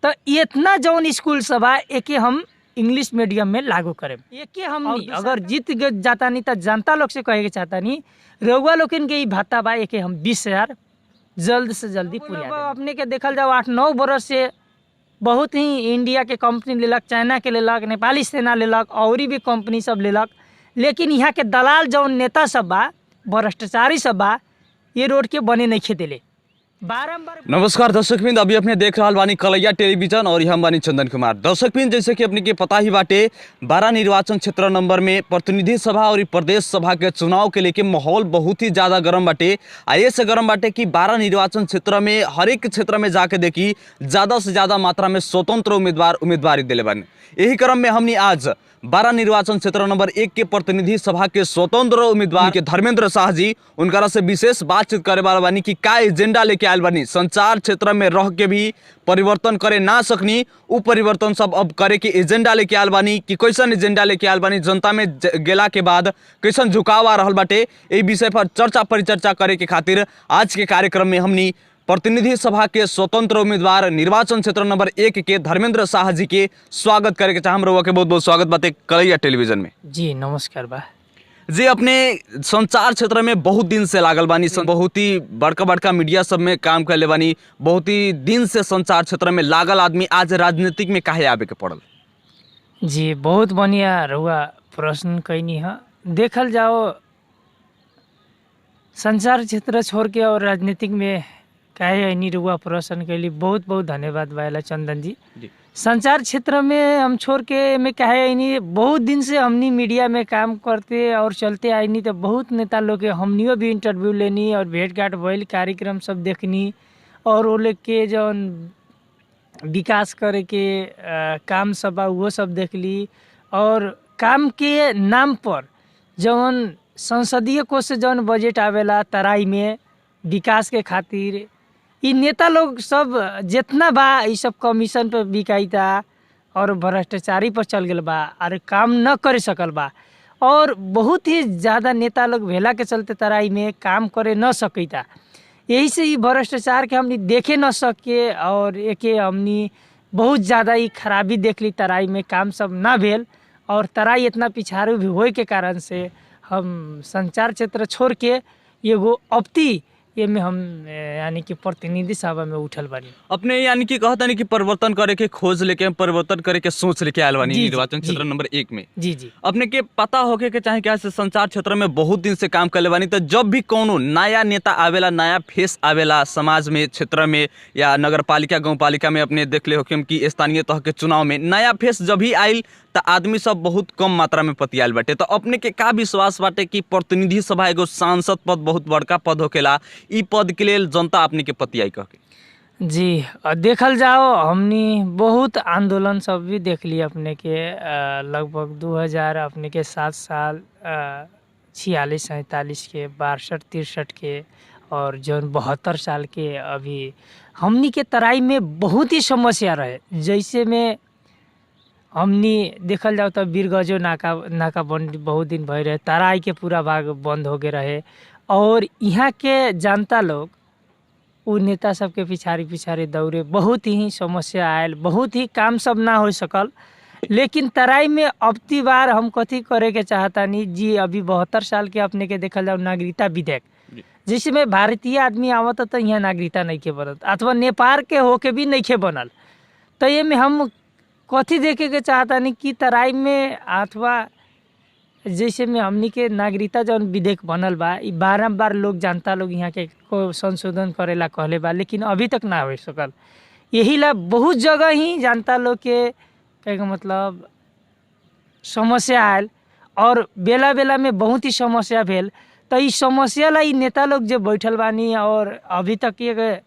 तो इतना जौन स्कूल सब बा एके हम इंग्लिश मीडियम में लागू करें। एके हम अगर जीत जाता नहीं तो जनता लोग से कहे के चाहता नहीं रउआ लोग के ई भत्ता बा एके हम 20,000 जल्द से जल्दी पूरा अपने के देखल जाओ 8-9 बरस से बहुत ही इंडिया के कंपनी लेलक, चाइना के लेलक, नेपाली सेना लेलक और भी कंपनी सब लेलक, लेकिन यहाँ के दलाल जौन नेता सब बा भ्रष्टाचारी सब बा ये रोड के बने नहीं खे दिले बारम्बार। नमस्कार दर्शकबिंद, अभी अपने देख रहा बानी कलैया टेलीविजन और हम बानी चंदन कुमार। दर्शकबिंद, जैसे कि अपने के पता ही बाटे 12 निर्वाचन क्षेत्र नंबर में प्रतिनिधि सभा और प्रदेश सभा के चुनाव के लेके माहौल बहुत ही ज़्यादा गर्म बाटे। ये से गर्म बाटे कि 12 निर्वाचन क्षेत्र में हर एक क्षेत्र में जाके देखी ज़्यादा से ज़्यादा मात्रा में स्वतंत्र उम्मीदवारी दिले बानी। यही क्रम में हमने आज 12 निर्वाचन क्षेत्र नंबर 1 के प्रतिनिधि सभा के स्वतंत्र उम्मीदवार के धर्मेंद्र शाह जी उनका से विशेष बातचीत करे वाला बानी कि का एजेंडा लेके आयल बानी। संचार क्षेत्र में रह के भी परिवर्तन करे ना सकनी उ परिवर्तन सब अब करे के एजेंडा लेके आयल बानी कि कैसन एजेंडा लेके आयल बानी, जनता में गेला के बाद कैसन झुकाव आ रहल बाटे। यही विषय पर चर्चा परिचर्चा करे के खातिर आज के कार्यक्रम में हमनी प्रतिनिधि सभा के स्वतंत्र उम्मीदवार निर्वाचन क्षेत्र नंबर 1 के धर्मेंद्र शाह जी के स्वागत करे के चाहम रहुआ के बहुत बहुत स्वागत बाते कलैया टेलीविजन में। जी नमस्कार बा जी, अपने संचार क्षेत्र में बहुत दिन से लागल बानी, बहुत ही बड़का बड़का मीडिया सब में काम कर ले बानी, बहुत ही दिन से संचार क्षेत्र में लागल आदमी आज राजनीतिक में काहे आवे के पड़ल? जी बहुत बढ़िया रहुआ प्रश्न कैनी है। देखल जाओ संचार क्षेत्र छोड़ के और राजनीतिक में काहे ऐनी रहुआ प्रश्न कैली, बहुत बहुत धन्यवाद भाईला चंदन जी। संचार क्षेत्र में हम छोड़ के में काहे ऐनी, बहुत दिन से हमनी मीडिया में काम करते और चलते आईनी तो बहुत नेता लोग के हमनियो भी इंटरव्यू लेनी और भेंट घाट भइल, कार्यक्रम सब देखनी और वो लोग के जौन विकास करे के काम सब बा वो सब देखली और काम के नाम पर जौन संसदीय कोष से जौन बजट आवेला तराई में विकास के खातिर इ नेता लोग सब जितना बा ये सब कमीशन पे बिकाईता और भ्रष्टाचारी पर चल गल बा और काम न कर सकल बा और बहुत ही ज़्यादा नेता लोग भेला के चलते तराई में काम करे न सकता। यही से ये भ्रष्टाचार के हमनी देखे न सके और एके हमनी बहुत ज़्यादा ही खराबी देख ली, तराई में काम सब ना भेल और तराई इतना पिछाड़ू भी होए के कारण से हम संचार क्षेत्र छोड़ के एगो अपती ये में हम यानी कि प्रतिनिधि सभा में उठल बानी। अपने यानी कि कहता नहीं कि परिवर्तन करे के खोज लेके परिवर्तन करे के सोच लेके आयल बानी निर्वाचन क्षेत्र नंबर 1 में। जी जी अपने के पता होके के चाहे क्या से संचार क्षेत्र में बहुत दिन से काम करले बानी, तो जब भी कोनो नया नेता आवेला, नया फेस आवेला समाज में, क्षेत्र में या नगर पालिका गाँव पालिका में, अपने देख ले होके कि स्थानीय तह के चुनाव में नया फेस जब भी आयल तो आदमी सब बहुत कम मात्रा में पतियाल बाटे। तो अपने के का विश्वास बाटे कि प्रतिनिधि सभा एगो सांसद पद बहुत बड़का पद होकेला, ई पद के लिए जनता अपने के पतियाई कह के? जी देखल जाओ हमनी बहुत आंदोलन सब भी देख लिए अपने के लगभग 2000 अपने के 7 साल 46-47 के 62-63 के और जौन 72 साल के अभी हमनी के तराई में बहुत ही समस्या रहे। जैसे में हमनी देखल जाओ तो बीरगंजो नाका बंद बहुत दिन भय रहे, तराई के पूरा भाग बंद हो गए रहे और यहाँ के जनता लोग उ नेता सब के पिछाड़ी दौड़े, बहुत ही समस्या आयल, बहुत ही काम सब ना हो सकल। लेकिन तराई में अबती बार हम कथी करे के चाहता नहीं जी, अभी 72 साल के अपने के देखल जाओ नागरिकता विधेयक जिसमें भारतीय आदमी आवत तो यहाँ नागरिकता नहीं के बनत अथवा नेपाल के होके भी नहीं के बनल, तो ये में हम कथी देखे के चाहता नहीं कि तराई में अथवा जैसे में हमनी के नागरिकता जौन विधेयक बनल बा ई बारम्बार लोग जनता लोग यहाँ के को संशोधन करेला कहले बा, लेकिन अभी तक ना हो सकल। यही ला बहुत जगह ही जनता लोग के कहे का मतलब समस्या आयल और बेला बेला में बहुत ही समस्या भेल, तो इस समस्या ला ई नेता लोग जो बैठल बानी और अभी तक ये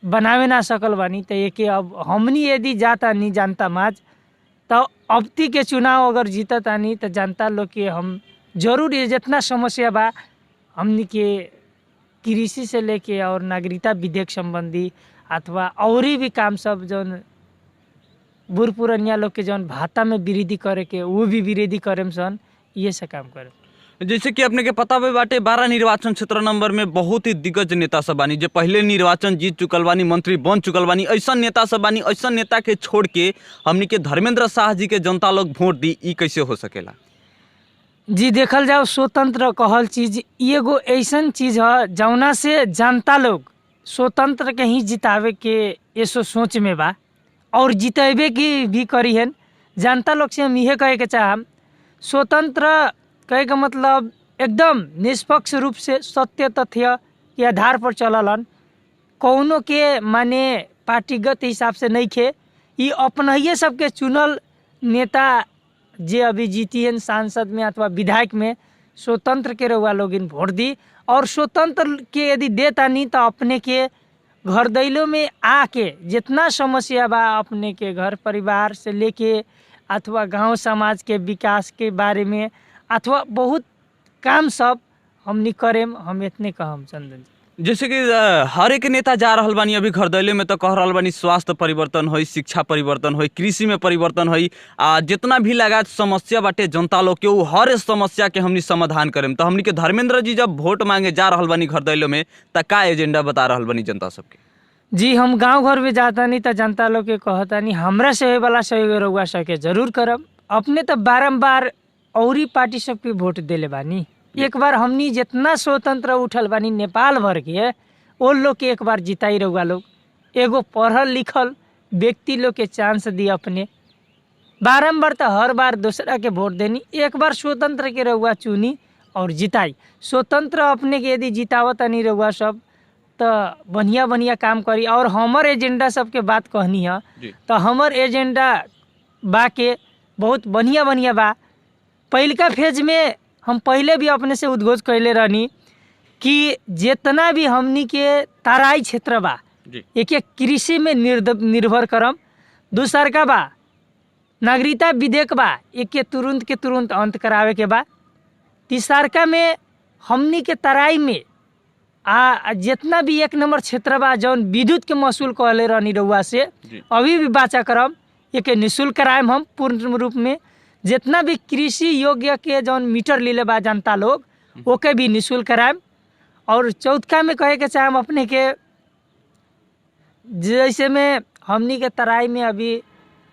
बनावे ना सकल बानी, तो ये कि अब हमनी यदि जाता नहीं जनता माज तो अबती के चुनाव अगर जीता तानी तो जनता लोग के हम जरूर ये जितना समस्या बा हमनी के कृषि से लेके और नागरिकता विधेयक संबंधी अथवा और भी काम सब जौन बूढ़ पुरनिया लोग के जौन भाता में वृद्धि करे के वो भी वृद्धि करेम सन, ये से काम करे। जैसे कि अपने के पता भी बाटे 12 निर्वाचन क्षेत्र नंबर में बहुत ही दिग्गज नेता सब बानी, जो पहले निर्वाचन जीत चुकल बानी, मंत्री बन चुकल बानी, ऐसा नेता सब बानी। ऐसा नेता के छोड़ के हमनी के धर्मेंद्र शाह जी के जनता लोग वोट दी, ई कैसे हो सकेला? जी देखल जाओ, स्वतंत्र कहल चीज एगो ऐसन चीज है जौना से जनता लोग स्वतंत्र के ही जितावे के ऐसो सोच में बा और जितेबे की भी करी है। जनता लोग से हम यह कहे के चाहम, स्वतंत्र कहे का मतलब एकदम निष्पक्ष रूप से सत्य तथ्य के आधार पर चललन, कौनो के माने पार्टीगत हिसाब से नहीं खे। ये अपनहिए सबके चुनल नेता जे अभी जीती हैं सांसद में अथवा विधायक में, स्वतंत्र के रउआ लोग इन वोट दी। और स्वतंत्र के यदि देता नहीं तो अपने के घर दैलों में आके जितना समस्या बा अपने के घर परिवार से लेके अथवा गांव समाज के विकास के बारे में अथवा बहुत काम सब हमनी करेम, हम इतने कहम चंदन जी। जैसे कि हर एक नेता जा रहल बानी अभी घर दैले में, तो कह रहल बानी स्वास्थ्य परिवर्तन होई, शिक्षा परिवर्तन होई, कृषि में परिवर्तन होई, जितना भी लगात समस्या बाटे जनता लोग के, वो हर समस्या के हमनी समाधान करेम। तो हमनी के धर्मेंद्र जी जब वोट मांगे जा रहल बानी घर दैले में, तो का एजेंडा बता रहल बानी जनता सबके? जी हम गांव घर में जाता नहीं तो जनता लोग के कहता नहीं, हमरा से वाला सहयोग रउआ सके जरूर करब। अपने तो बारम्बार औरी पार्टी सबके वोट देले बानी, एक बार हमनी जितना स्वतंत्र उठल बानी नेपाल भर के वो लोग के एक बार जिताई रहुआ लोग। एगो पढ़ल लिखल व्यक्ति लोग के चांस दी, अपने बारम्बार तो हर बार दूसरा के वोट देनी, एक बार स्वतंत्र के रहुआ चुनी और जिताई। स्वतंत्र अपने के यदि जितावत नहीं रहुआ सब तो बढ़िया बढ़िया काम करी। और हमर एजेंडा सबके बात कहनी है तो हमर एजेंडा बा के बहुत बढ़िया बढ़िया बा। पहलका फेज में हम पहले भी अपने से उद्घोष कैले रहनी कि जितना भी हमनी के तराई क्षेत्र बा एक कृषि में निर्भर करम। दूसर का बा नागरिकता विधेयक बा, एक तुरंत के तुरंत अंत करावे के बा। तीसरका में हमनी के तराई में जितना भी 1 नंबर क्षेत्र बा जौन विद्युत के महसूल कहले रहनी रउआ से, अभी भी बाचा करम, एक निःशुल्क कराएम हम पूर्ण रूप में। जितना भी कृषि योग्य के जौन मीटर ले बा जनता लोग, ओके भी निःशुल्क कराएम। और चौथा में कहे के चाहे हम अपने के, जैसे में हमनी के तराई में अभी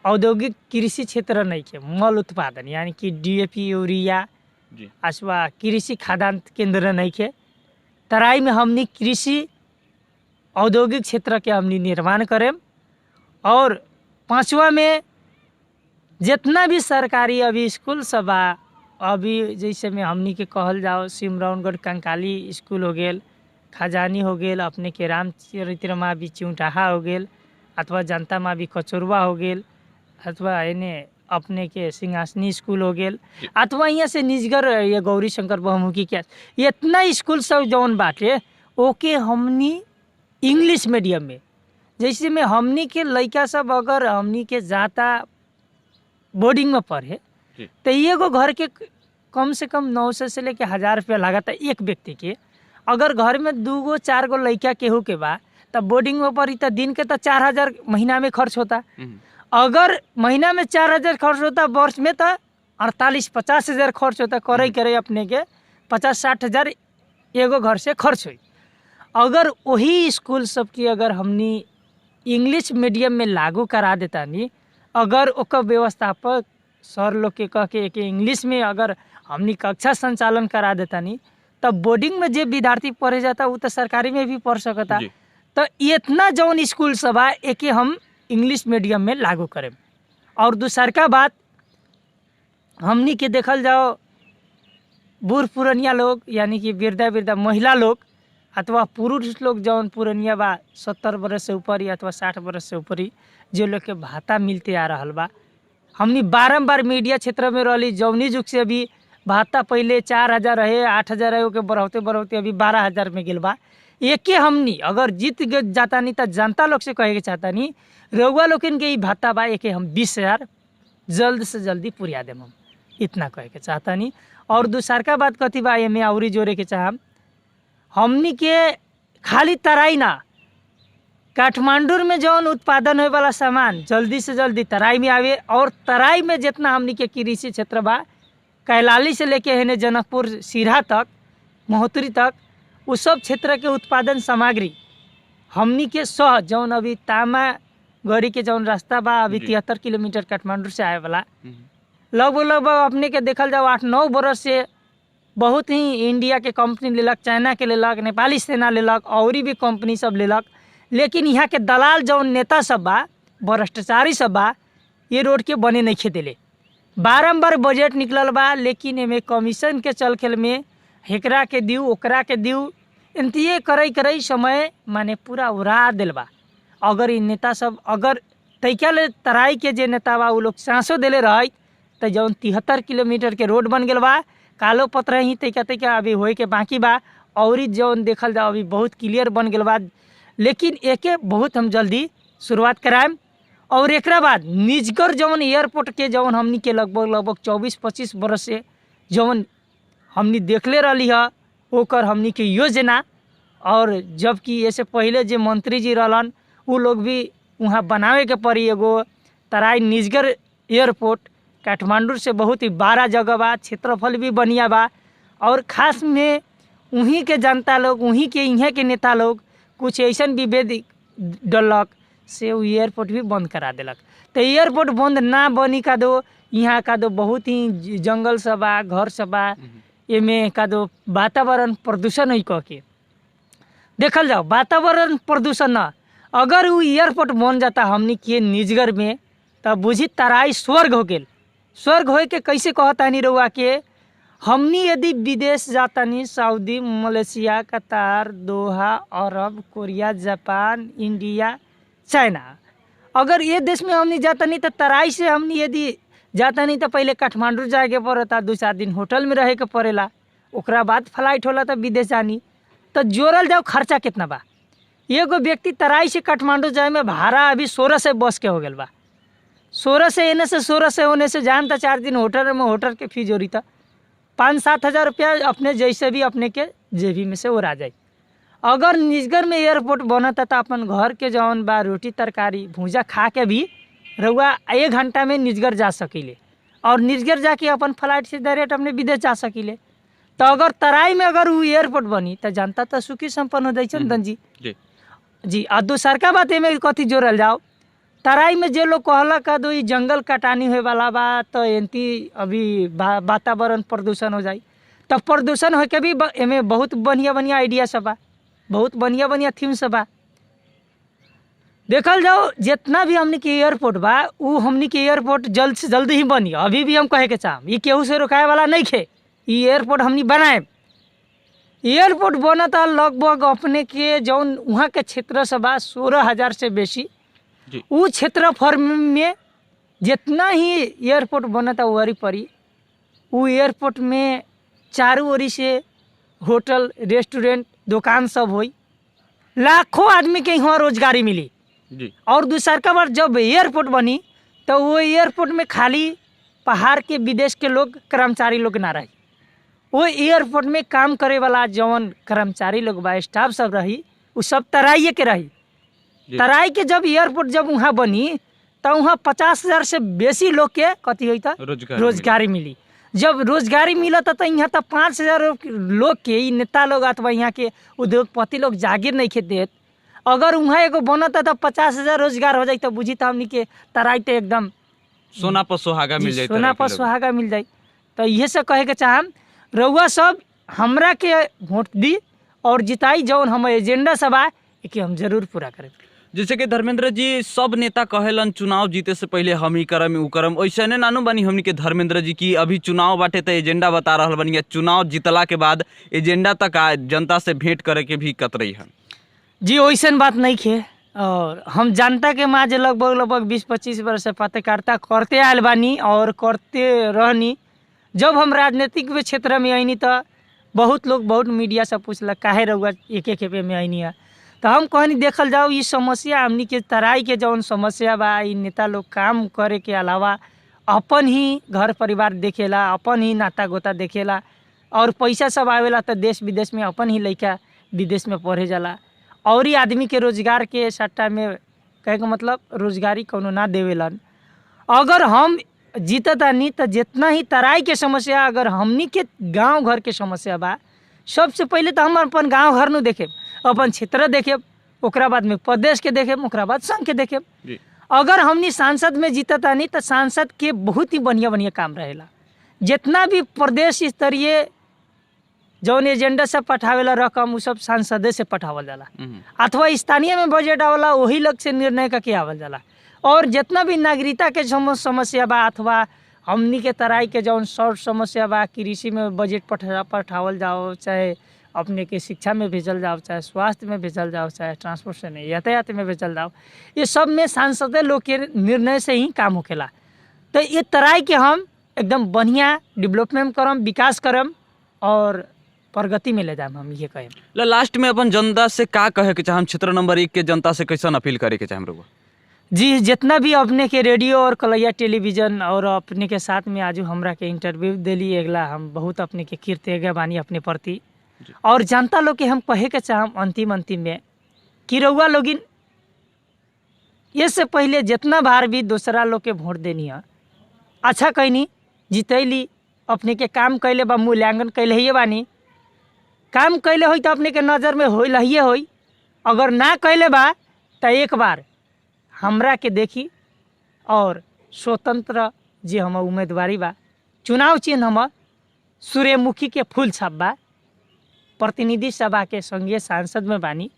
औद्योगिक कृषि क्षेत्र नहीं के, मल उत्पादन यानी कि DAP यूरिया अथवा कृषि खाद्यान्न केंद्र नहीं के। तराई में हमनी कृषि औद्योगिक क्षेत्र के हमनी निर्माण करें। और 5वां में जितना भी सरकारी अभी स्कूल सब बा, अभी जैसे में हमनी के कहल जाओ सिमरौनगढ़ कंकाली स्कूल हो गेल, खजानी हो गेल, अपने के रामचरित्र माँ भी चिउटाहा हो गेल, अथवा जनता माँ भी कचोरवा हो गेल, अथवा एने अपने के सिंहासनी स्कूल हो गेल, अथवा यहाँ से निजगर ये गौरी शंकर बहुमुखी के इतना स्कूल सब जौन बाटे ओके हमनी इंग्लिश मीडियम में। जैसे में हमनी के लड़का सब अगर हमनी के जाता बोर्डिंग में पढ़े तो एगो घर के कम से कम 900 से लेके 1000 रुपया लागता एक व्यक्ति के। अगर घर में 2 गो 4 गो लड़का केहू के बा तब बोर्डिंग में पढ़ी तो दिन के तो 4000 महीना में खर्च होता। अगर महीना में 4000 खर्च होता, वर्ष में तो 48-50 हज़ार खर्च होता। करे अपने के 50-60 हज़ार एगो घर से खर्च हुई। अगर वही स्कूल सब की अगर हमनी इंग्लिश मीडियम में लागू करा देता नहीं, अगर ओकर व्यवस्थापक सर लोग के कह के इंग्लिश में अगर हमनी कक्षा संचालन करा देता नहीं, तब बोर्डिंग में जो विद्यार्थी पढ़े जाता वो तो सरकारी में भी पढ़ सकता। तो इतना जौन स्कूल सब है एक हम इंग्लिश मीडियम में लागू करें। और दूसर का बात हमनी के देखल जाओ बूढ़ पुरनिया लोग यानी कि वृद्धा महिला लोग अथवा पुरुष लोग जौन पुरनिया बा 70 बरस से ऊपर अथवा 60 बरस से ऊपर जो लोग के भाता मिलते आ रहा बा। हमनी बारम्बार मीडिया क्षेत्र में रही, जौनी जुग से अभी भाता पहले 4000 रहे, 8000 रहे, ओके बढ़ौते बढ़ौते अभी 12000 में गिल बा। एके हमनी अगर जीत जाता नहीं तो जनता लोग से कहे के चाहता नहीं, रउआ लोगन के भाता बा एके हम 20,000 जल्द से जल्दी पुरिया देम, हम इतना कहे के चाहता नहीं। और दूसर का बात कथी बा एमे औरी जोड़े के चाहम, हमनी के खाली तराई ना, काठमांडू में जौन उत्पादन होए वाला सामान जल्दी से जल्दी तराई में आवे। और तराई में जितना हमनी के कृषि क्षेत्र बा कैलाली से लेके हेने जनकपुर सिरहा तक महोत्तरी तक उस सब क्षेत्र के उत्पादन सामग्री हमनी के सह जौन अभी तामा गड़ी के जौन रास्ता बा अभी 73 किलोमीटर काठमांडू से आए वाला लगभग अपने के देखल जाओ 8-9 बरस से बहुत ही इंडिया के कंपनी लेलक, चाइना के लेलक, नेपाली सेना लेलक और भी कंपनी सब लेलक, लेकिन यहाँ के दलाल जौन नेता सब बा भ्रष्टाचारी सब बा ये रोड के बने नहीं खे दिले। बारम्बार बजट निकलल बा लेकिन एमे कमीशन के चलखेल में हेकरा के दिउ ओकरा के दिउ इंतिये करई समय माने पूरा उड़ा दिल बा। अगर इ नेता सब अगर तैका ले तराई के जे नेता बा उ लोग सांसो देले रही तो जौन 73 किलोमीटर के रोड बन गेल बा कालो पत्र ही तैका अभी होए के बाकी बा और जौन देखल जाओ अभी बहुत क्लियर बन गेल बा, लेकिन एके बहुत हम जल्दी शुरुआत कराएम। और एकरा बाद निजगर जौन एयरपोर्ट के जौन हमनी के लगभग 24-25 बरस से जौन हमनी देखले रही है ओकर हमनी के योजना, और जबकि ऐसे पहले जे मंत्री जी रहलन उ लोग भी वहाँ बनावे के पड़ी एगो तराई निजगर एयरपोर्ट। काठमांडू से बहुत ही बड़ा जगह बा, क्षेत्रफल भी बढ़िया बा और ख़ास में उन्हीं के जनता लोग उन्हीं के यहाँ के नेता लोग कुछ ऐसा विभेद डलक से वो एयरपोर्ट भी बंद करा दिलक। तो एयरपोर्ट बंद ना बनी का दो यहाँ का दो बहुत ही जंगल सब बा, घर सब बा, एमे का दो वातावरण प्रदूषण ही कह के देखल जाओ वातावरण प्रदूषण न अगर वो एयरपोर्ट बन जाता हमनी के निजगर में तब बुझी तराई स्वर्ग हो गेल। स्वर्ग होए के कैसे कहतानी रउआ के हमनी यदि विदेश जातानी सऊदी, मलेशिया, कतार, दोहा, अरब, कोरिया, जापान, इंडिया, चाइना, अगर ये देश में हमनी जातानी तो तराई से हमनी यदि जातानी तो पहले काठमांडू जाए के पड़ता, 2-4 दिन होटल में रहे के पड़ेला, ओकरा बाद फ्लाइट होला तो विदेश जानी तो जोड़ल जाओ खर्चा कितना बा। एगो व्यक्ति तराई से काठमांडू जाए में भाड़ा अभी 16 से बस के हो गल बा, 16 से एने से 16 से होने से जान तो 4 दिन होटल में होटल के फी जोड़ी था 5-7 हज़ार रुपया अपने जैसे भी अपने के जेबी में से उड़ा जाए। अगर निजगर में एयरपोर्ट बनता तो अपन घर के जौन बा रोटी तरकारी भूजा खा के भी रउआ 1 घंटा में निजगर जा सकीले और निजगर जाके अपन फ्लाइट से डायरेक्ट अपने विदेश जा सकीले। तो अगर तराई में अगर वो एयरपोर्ट बनी तो जनता तो सुखी संपन्न हो जाए चंदन जी। आ दूसरका बात एमे कथी जोड़ल जाओ तराई में जे लोग कहला का दो जंगल कटानी होए वाला बा तो एंती अभी वातावरण प्रदूषण हो जाए तो प्रदूषण हो के भी एमे बहुत बढ़िया आइडिया सब बा, बहुत बढ़िया थीम सब बा। देखल जाओ जितना भी हमनी के एयरपोर्ट बा उ हमनी के एयरपोर्ट जल्द से जल्द ही बनी। अभी भी हम कहे के चाहम ये केहू से रोकाए वाला नहीं खे, ये एयरपोर्ट हमनी बनाए। एयरपोर्ट बनता लगभग अपने के जौन वहाँ के क्षेत्र से बा 16,000 से बेसी उ क्षेत्रफल में जितना ही एयरपोर्ट बनता वरी परी उ एयरपोर्ट में चारों ओरी से होटल रेस्टोरेंट दुकान सब होई, लाखों आदमी के यहाँ रोजगारी मिली जी। और दूसरा बार जब एयरपोर्ट बनी तो वो एयरपोर्ट में खाली पहाड़ के विदेश के लोग कर्मचारी लोग ना रही, वो एयरपोर्ट में काम करे वाला जौन कर्मचारी लोग बा स्टाफ सब रही वो सब तराई के रही। तराई के जब एयरपोर्ट जब वहाँ बनी तो वहाँ 50,000 से बेसी लोग के कथी हुई था रोजगारी मिली। जब रोजगारी मिला तो यहाँ तो 5,000 लोग के नेता लोग अथवा यहाँ के उद्योगपति लोग जागीर नहीं खे देत। अगर वहाँ एगो बनता तो 50,000 रोजगार हो जाए तो बुझी तो हमनी के तराई तो एकदम सोना पर सुहागा मिल जाए, सोना पर सुहागा मिल जाए। तो ये सब कहे के चाहम रउआ सब हमरा के वोट दी और जिताई जौन हम एजेंडा सब आए कि हम जरूर पूरा करें। जैसे कि धर्मेंद्र जी सब नेता कहेलन चुनाव जीते से पहले हम ही करम उ करम, वैसे ने नानू बनी हमनी के धर्मेंद्र जी की अभी चुनाव बाटे तो एजेंडा बता रहा बनी है, चुनाव जीतला के बाद एजेंडा तक जनता से भेंट करे के भी कतरई है जी। वैसन बात नहीं खे और हम जनता के माँ लगभग 20-25 वर्ष से पत्रकारिता करते आयल बानी और करते रहनी। जब हम राजनीतिक क्षेत्र में आईनी तो बहुत लोग बहुत मीडिया से पूछल काहे रहुआ एक खेपे में आईनी है तो हम कहनी देखल जाओ ये समस्या हमनी के तराई के जौन समस्या बा ये नेता लोग काम करे के अलावा अपन ही घर परिवार देखेला, अपन ही नाता गोता देखेला और पैसा सब आवेला तो देश विदेश में अपन ही लड़का विदेश में पढ़े जाला और ही आदमी के रोजगार के सट्टा में कहे का मतलब रोजगारी कोनो ना देवेलन। अगर हम जीततानी तो जितना ही तराई के समस्या अगर हमनी के गांव घर के समस्या बा, सबसे पहले तो हम अपन गांव घर नु देखे, अपन क्षेत्र देखे, ओकरा बाद में प्रदेश के देखे, ओकरा बाद संघ के देखे। अगर हमनी सांसद में जीततानी तो सांसद के बहुत ही बढ़िया बढ़िया काम रहेला। जितना भी प्रदेश स्तरीय जौन एजेंडा से पठावेला रकम उ सब सांसदे से पठावल जाला, अथवा स्थानीय में बजट आवला वही लोग से निर्णय करके आवल जाला। और जितना भी नागरिकता के समस्या बा, अथवा हमनी के तराई के जौन शॉर्ट समस्या बा, कृषि में बजट पठावल जाओ, चाहे अपने के शिक्षा में भेजल जाओ, चाहे स्वास्थ्य में भेजल जाओ, चाहे ट्रांसपोर्टेशन यातायात में भेजल जाओ, ये सब में सांसदे लोग के निर्णय से ही काम होखेला। तो ये तराई के हम एकदम बढ़िया डेवलपमेंट करम, विकास करम और प्रगति में ले जाए, हम ये कहें। लास्ट में अपन जनता से का कहे के चाहे, क्षेत्र नंबर 1 के जनता से कैसन अपील करे के चाहे रहुआ? जी, जितना भी अपने के रेडियो और कलैया टेलीविजन और अपने के साथ में आज हमरा के इंटरव्यू दिली, अगला हम बहुत अपने के कृतज्ञ बानी अपने प्रति। और जनता लोग के हम कहे के चाहम अंतिम में कि रउआ लोगिन ये से पहले जितना बार भी दूसरा लोग के वोट देनी है, अच्छा कहनी, जीतैली, अपने के काम कैले बा, मूल्यांकन कैले ही बानी, काम कैले होई तो अपने के नज़र में होई लहिए होई, अगर ना कैले बा तो एक बार हमरा के देखी। और स्वतंत्र जी हम उम्मीदवारी बा, चुनाव चिन्ह हम सूर्यमुखी के फूल छाप बा, प्रतिनिधि सभा के संघीय सांसद में बानी,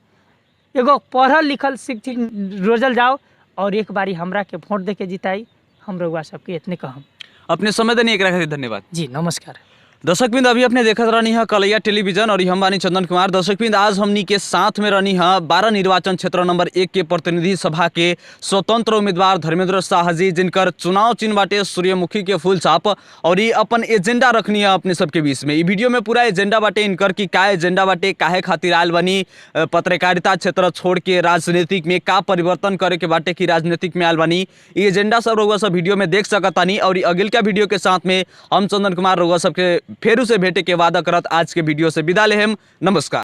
एगो पढ़ल लिखल शिक्षित रोजल जाओ और एक बारी हमरा के वोट दे के जिताई। हम रउआ सबके इतने कहम। अपने समय देने एक खातिर धन्यवाद जी, नमस्कार। दर्शकबिंद, अभी अपने देखत रहनी है कलैया टेलीविजन और हम बानी चंदन कुमार। दर्शकबिंद, आज हमनी के साथ में रहनी है 12 निर्वाचन क्षेत्र नंबर 1 के प्रतिनिधि सभा के स्वतंत्र उम्मीदवार धर्मेंद्र शाह जी, जिनकर चुनाव चिन्ह बाटे सूर्यमुखी के फूल छाप, और ये अपन एजेंडा रखनी है अपने सबके बीच में। ये वीडियो में पूरा एजेंडा बाटे इनकर की का एजेंडा बाटे, काहे खातिर आयल बनी पत्रकारिता क्षेत्र छोड़ के राजनीतिक में, का परिवर्तन करे के बाटे कि राजनीतिक में आयल बनी, ये एजेंडा सब रउआ सब वीडियो में देख सकतानी। और अगिल का वीडियो के साथ में हम चंदन कुमार रउआ सबके फेरू से भेटे के वादा करत आज के वीडियो से विदा लेहम। नमस्कार।